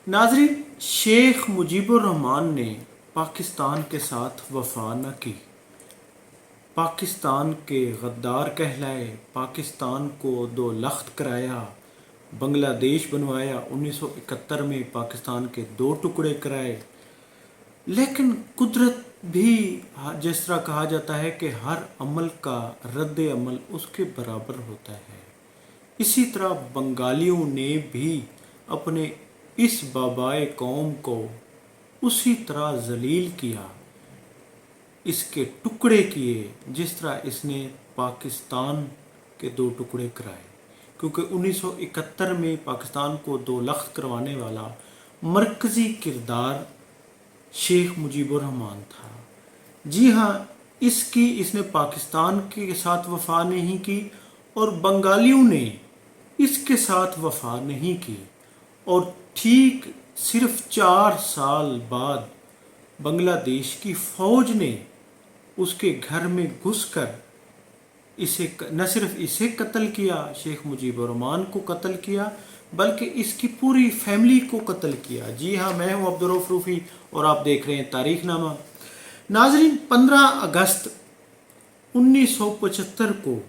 नाजरीन, शेख मुजीबुर रहमान ने पाकिस्तान के साथ वफा न की, पाकिस्तान के गद्दार कहलाए, पाकिस्तान को दो लख्त कराया, बांग्लादेश बनवाया, 1971 में पाकिस्तान के दो टुकड़े कराए। लेकिन कुदरत भी जिस तरह कहा जाता है कि हर अमल का रद्द अमल उसके बराबर होता है, इसी तरह बंगालियों ने भी अपने इस बाबाए कौम को उसी तरह जलील किया, इसके टुकड़े किए जिस तरह इसने पाकिस्तान के दो टुकड़े कराए। क्योंकि 1971 में पाकिस्तान को दो लख्त करवाने वाला मरकज़ी किरदार शेख मुजीबुर रहमान था। जी हाँ, इसने पाकिस्तान के साथ वफा नहीं की और बंगालियों ने इसके साथ वफा नहीं की, और ठीक सिर्फ 4 साल बाद बांग्लादेश की फ़ौज ने उसके घर में घुसकर इसे न सिर्फ इसे कत्ल किया, शेख मुजीबुर रहमान को कत्ल किया, बल्कि इसकी पूरी फैमिली को कत्ल किया। जी हाँ, मैं हूँ अब्दुर्रऊफ रूफ़ी और आप देख रहे हैं तारीखनामा। नाजरीन, 15 अगस्त 1975 को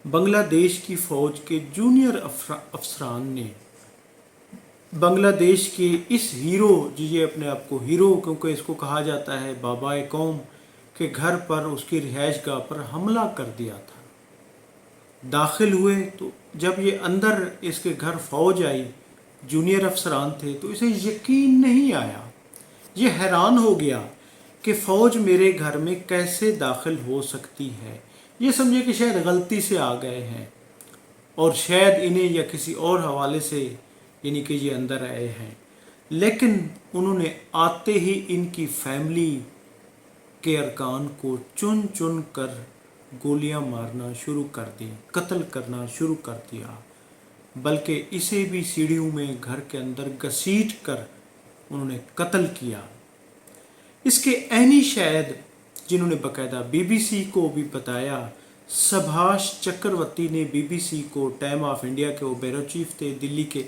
बांग्लादेश की फ़ौज के जूनियर अफसरान ने बांग्लादेश के इस हीरो, ये अपने आप को हीरो क्योंकि इसको कहा जाता है, बाबाए कौम के घर पर, उसकी रिहाइश गाह पर हमला कर दिया था। दाखिल हुए तो जब ये अंदर इसके घर फ़ौज आई, जूनियर अफसरान थे, तो इसे यकीन नहीं आया। ये हैरान हो गया कि फ़ौज मेरे घर में कैसे दाखिल हो सकती है। ये समझे कि शायद गलती से आ गए हैं और शायद इन्हें या किसी और हवाले से यानी कि ये अंदर आए हैं। लेकिन उन्होंने आते ही इनकी फैमिली के अरकान को चुन चुन कर गोलियां मारना शुरू कर दी, कत्ल करना शुरू कर दिया, बल्कि इसे भी सीढ़ियों में घर के अंदर घसीट कर उन्होंने कत्ल किया। इसके ऐनी शायद जिन्होंने बाकायदा बीबीसी को भी बताया, सुभाष चक्रवर्ती ने बीबीसी को, टाइम ऑफ इंडिया के वो ब्यूरो चीफ थे दिल्ली के,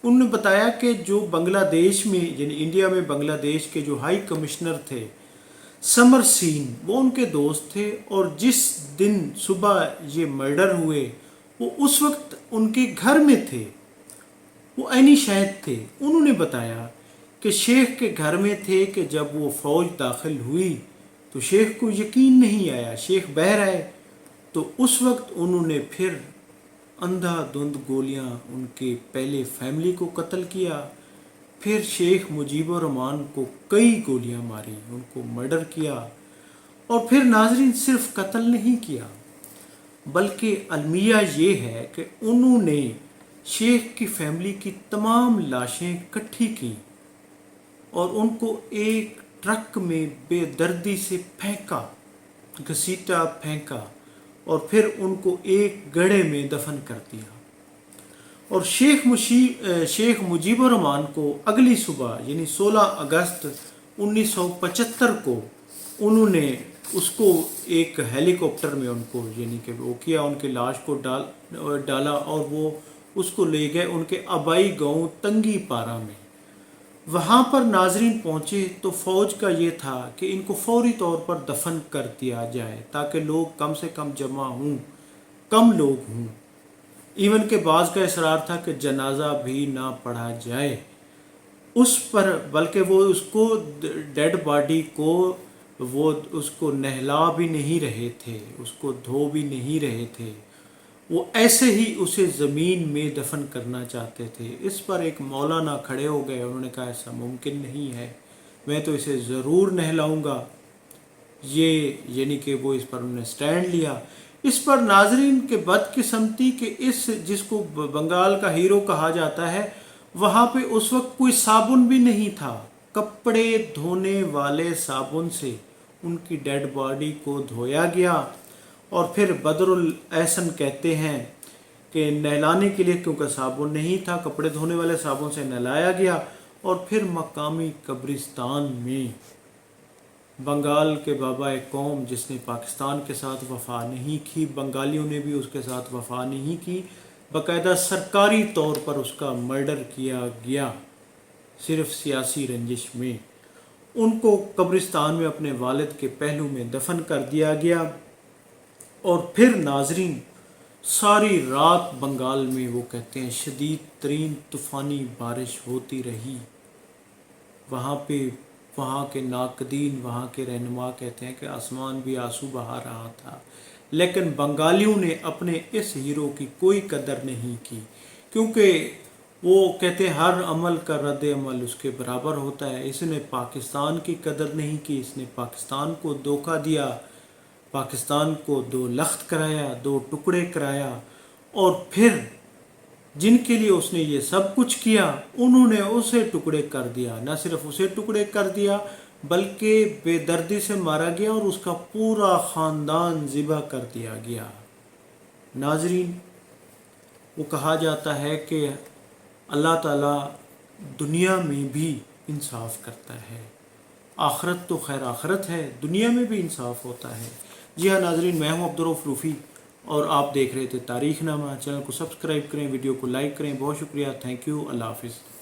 उन्होंने बताया कि जो बांग्लादेश में यानी इंडिया में बांग्लादेश के जो हाई कमिश्नर थे समर सीन, वो उनके दोस्त थे, और जिस दिन सुबह ये मर्डर हुए वो उस वक्त उनके घर में थे, वो ऐनी शाहिद थे। उन्होंने बताया कि शेख के घर में थे कि जब वो फ़ौज दाखिल हुई तो शेख को यकीन नहीं आया, शेख बहर आए, तो उस वक्त उन्होंने फिर अंधाधुंध गोलियां उनके पहले फैमिली को कत्ल किया, फिर शेख मुजीबुर रहमान को कई गोलियां मारी, उनको मर्डर किया, और फिर नाजरीन सिर्फ कत्ल नहीं किया, बल्कि अलमिया ये है कि उन्होंने शेख की फैमिली की तमाम लाशें इकट्ठी की और उनको एक ट्रक में बेदर्दी से फेंका, घसीटा, फेंका, और फिर उनको एक गड्ढे में दफन कर दिया। और शेख मुजीबुर रहमान को अगली सुबह यानी 16 अगस्त 1975 को उन्होंने उसको एक हेलीकॉप्टर में उनको यानी कि वो किया, उनके लाश को डाला और वो उसको ले गए उनके आबाई गांव तंगी पारा में। वहाँ पर नाजरीन पहुँचे तो फ़ौज का ये था कि इनको फौरी तौर पर दफन कर दिया जाए ताकि लोग कम से कम जमा हों, कम लोग हों। इवन के बाज़ का इसरार था कि जनाजा भी ना पढ़ा जाए उस पर, बल्कि वो उसको डेड बॉडी को वो उसको नहला भी नहीं रहे थे, उसको धो भी नहीं रहे थे, वो ऐसे ही उसे ज़मीन में दफन करना चाहते थे। इस पर एक मौलाना खड़े हो गए, उन्होंने कहा ऐसा मुमकिन नहीं है, मैं तो इसे ज़रूर नहलाऊंगा। ये यानी कि वो इस पर उन्होंने स्टैंड लिया। इस पर नाजरीन के बदकिस्मती के इस जिसको बंगाल का हीरो कहा जाता है, वहाँ पे उस वक्त कोई साबुन भी नहीं था। कपड़े धोने वाले साबुन से उनकी डेड बॉडी को धोया गया और फिर बदरुल एहसन कहते हैं कि नहलाने के लिए क्योंकि साबुन नहीं था, कपड़े धोने वाले साबुन से नहलाया गया और फिर मकामी कब्रिस्तान में बंगाल के बाबाए कौम जिसने पाकिस्तान के साथ वफा नहीं की, बंगालियों ने भी उसके साथ वफा नहीं की, बाकायदा सरकारी तौर पर उसका मर्डर किया गया सिर्फ सियासी रंजिश में। उनको कब्रिस्तान में अपने वालिद के पहलू में दफन कर दिया गया। और फिर नाजरीन, सारी रात बंगाल में वो कहते हैं शदीद तरीन तूफ़ानी बारिश होती रही। वहाँ पे वहाँ के नाकदीन, वहाँ के रहनुमा कहते हैं कि आसमान भी आंसू बहा रहा था। लेकिन बंगालियों ने अपने इस हीरो की कोई कदर नहीं की, क्योंकि वो कहते हैं हर अमल का रद्द अमल उसके बराबर होता है। इसने पाकिस्तान की कदर नहीं की, इसने पाकिस्तान को धोखा दिया, पाकिस्तान को दो लख्त कराया, दो टुकड़े कराया। और फिर जिनके लिए उसने ये सब कुछ किया उन्होंने उसे टुकड़े कर दिया। न सिर्फ उसे टुकड़े कर दिया बल्कि बेदर्दी से मारा गया और उसका पूरा ख़ानदान ज़िबा कर दिया गया। नाजरीन, वो कहा जाता है कि अल्लाह ताला दुनिया में भी इंसाफ करता है। आखरत तो खैर आखरत है, दुनिया में भी इंसाफ होता है। जी हाँ नाजरीन, मैं हूँ अब्दुर्रऊफ़ रूफ़ी और आप देख रहे थे तारीख़ नामा। चैनल को सब्सक्राइब करें, वीडियो को लाइक करें। बहुत शुक्रिया, थैंक यू, अल्लाह हाफ़िज़।